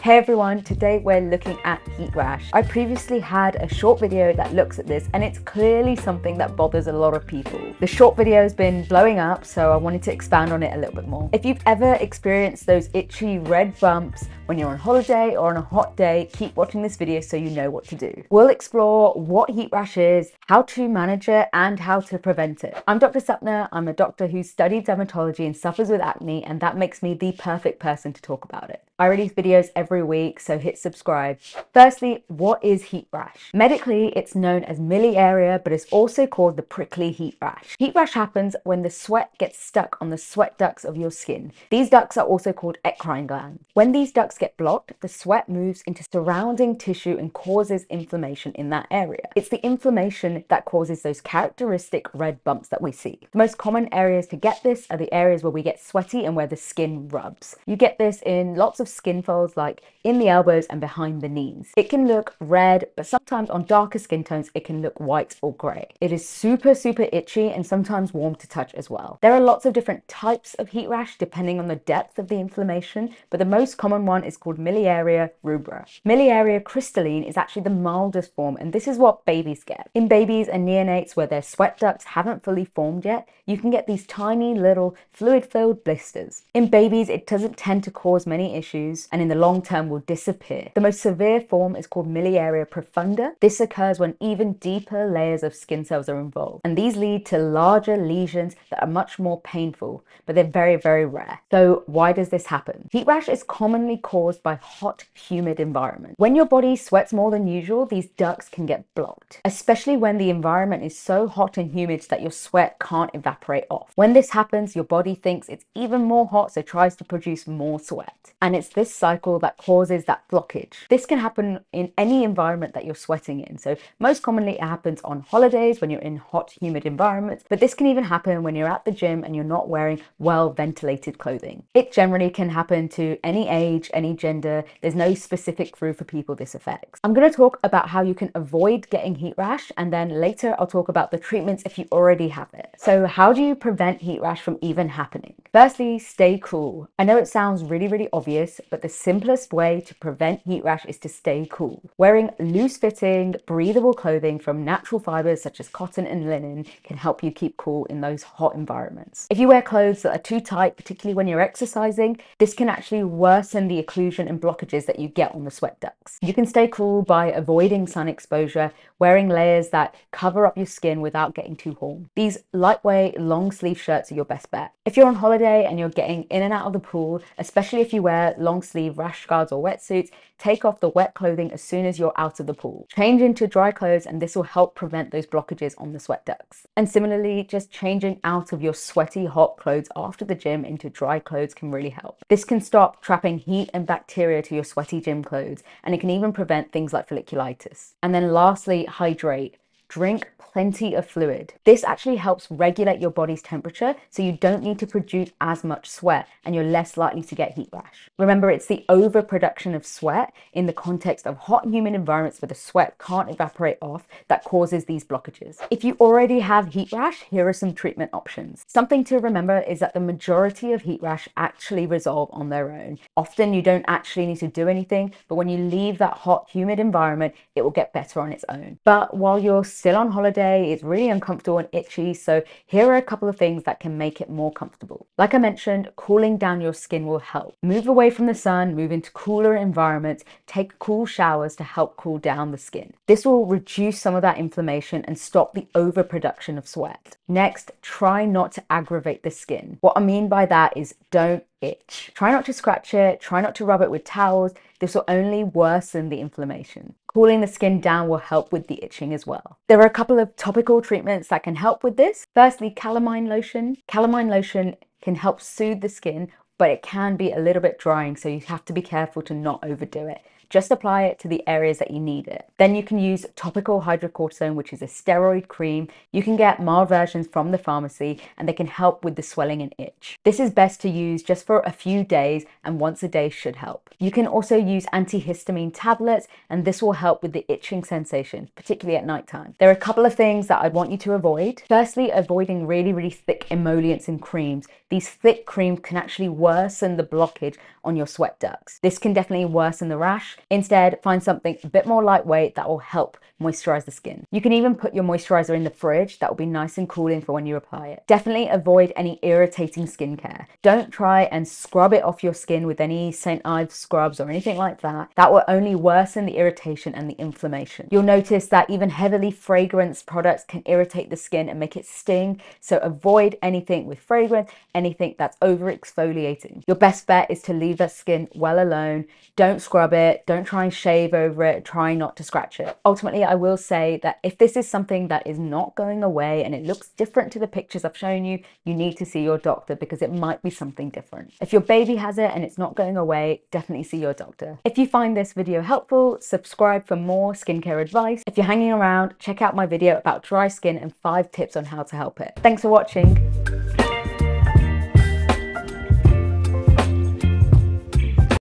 Hey everyone, today we're looking at heat rash. I previously had a short video that looks at this and it's clearly something that bothers a lot of people. The short video has been blowing up, so I wanted to expand on it a little bit more. If you've ever experienced those itchy red bumps when you're on holiday or on a hot day, keep watching this video so you know what to do. We'll explore what heat rash is, how to manage it, and how to prevent it. I'm Dr. Sapna. I'm a doctor who studied dermatology and suffers with acne, and that makes me the perfect person to talk about it. I release videos every week, so hit subscribe. Firstly, what is heat rash? Medically, it's known as Miliaria, but it's also called the prickly heat rash. Heat rash happens when the sweat gets stuck on the sweat ducts of your skin. These ducts are also called eccrine glands. When these ducts get blocked, the sweat moves into surrounding tissue and causes inflammation in that area. It's the inflammation that causes those characteristic red bumps that we see. The most common areas to get this are the areas where we get sweaty and where the skin rubs. You get this in lots of skin folds, like in the elbows and behind the knees. It can look red, but sometimes on darker skin tones, it can look white or grey. It is super itchy and sometimes warm to touch as well. There are lots of different types of heat rash depending on the depth of the inflammation, but the most common one is called Miliaria rubra. Miliaria crystalline is actually the mildest form, and this is what babies get. In babies and neonates where their sweat ducts haven't fully formed yet, you can get these tiny little fluid-filled blisters. In babies, it doesn't tend to cause many issues, and in the long term will disappear. The most severe form is called Miliaria profunda. This occurs when even deeper layers of skin cells are involved, and these lead to larger lesions that are much more painful, but they're very rare. So why does this happen? Heat rash is commonly caused by hot, humid environments. When your body sweats more than usual, these ducts can get blocked, especially when the environment is so hot and humid that your sweat can't evaporate off. When this happens, your body thinks it's even more hot, so tries to produce more sweat. And it's this cycle that causes that blockage. This can happen in any environment that you're sweating in. So most commonly it happens on holidays when you're in hot, humid environments, but this can even happen when you're at the gym and you're not wearing well-ventilated clothing. It generally can happen to any age, any gender. There's no specific group of people this affects. I'm going to talk about how you can avoid getting heat rash, and then later I'll talk about the treatments if you already have it. So how do you prevent heat rash from even happening? Firstly, stay cool. I know it sounds really obvious, but the simplest way to prevent heat rash is to stay cool. Wearing loose-fitting, breathable clothing from natural fibers such as cotton and linen can help you keep cool in those hot environments. If you wear clothes that are too tight, particularly when you're exercising, this can actually worsen the occlusion and blockages that you get on the sweat ducts. You can stay cool by avoiding sun exposure, wearing layers that cover up your skin without getting too warm. These lightweight, long sleeve shirts are your best bet. If you're on holiday and you're getting in and out of the pool, especially if you wear long sleeve rash guards or wetsuits, take off the wet clothing as soon as you're out of the pool. Change into dry clothes, and this will help prevent those blockages on the sweat ducts. And similarly, just changing out of your sweaty hot clothes after the gym into dry clothes can really help. This can stop trapping heat and bacteria to your sweaty gym clothes, and it can even prevent things like folliculitis. And then lastly, hydrate. Drink plenty of fluid. This actually helps regulate your body's temperature, so you don't need to produce as much sweat and you're less likely to get heat rash. Remember, it's the overproduction of sweat in the context of hot and humid environments where the sweat can't evaporate off that causes these blockages. If you already have heat rash, here are some treatment options. Something to remember is that the majority of heat rash actually resolve on their own. Often you don't actually need to do anything, but when you leave that hot, humid environment, it will get better on its own. But while you're still on holiday, it's really uncomfortable and itchy, so here are a couple of things that can make it more comfortable. Like I mentioned, cooling down your skin will help. Move away from the sun, move into cooler environments, take cool showers to help cool down the skin. This will reduce some of that inflammation and stop the overproduction of sweat. Next, try not to aggravate the skin. What I mean by that is don't itch. Try not to scratch it, try not to rub it with towels. This will only worsen the inflammation. Cooling the skin down will help with the itching as well. There are a couple of topical treatments that can help with this. Firstly, calamine lotion. Calamine lotion can help soothe the skin, but it can be a little bit drying, so you have to be careful to not overdo it. Just apply it to the areas that you need it. Then you can use topical hydrocortisone, which is a steroid cream. You can get mild versions from the pharmacy, and they can help with the swelling and itch. This is best to use just for a few days, and once a day should help. You can also use antihistamine tablets, and this will help with the itching sensation, particularly at nighttime. There are a couple of things that I'd want you to avoid. Firstly, avoiding really thick emollients and creams. These thick creams can actually work worsen the blockage on your sweat ducts. This can definitely worsen the rash. Instead, find something a bit more lightweight that will help moisturize the skin. You can even put your moisturizer in the fridge. That will be nice and cooling for when you apply it. Definitely avoid any irritating skincare. Don't try and scrub it off your skin with any St. Ives scrubs or anything like that. That will only worsen the irritation and the inflammation. You'll notice that even heavily fragranced products can irritate the skin and make it sting, so avoid anything with fragrance, anything that's over exfoliating. Your best bet is to leave that skin well alone. Don't scrub it, don't try and shave over it, try not to scratch it. Ultimately, I will say that if this is something that is not going away and it looks different to the pictures I've shown you, you need to see your doctor because it might be something different. If your baby has it and it's not going away, definitely see your doctor. If you find this video helpful, subscribe for more skincare advice. If you're hanging around, check out my video about dry skin and 5 tips on how to help it. Thanks for watching.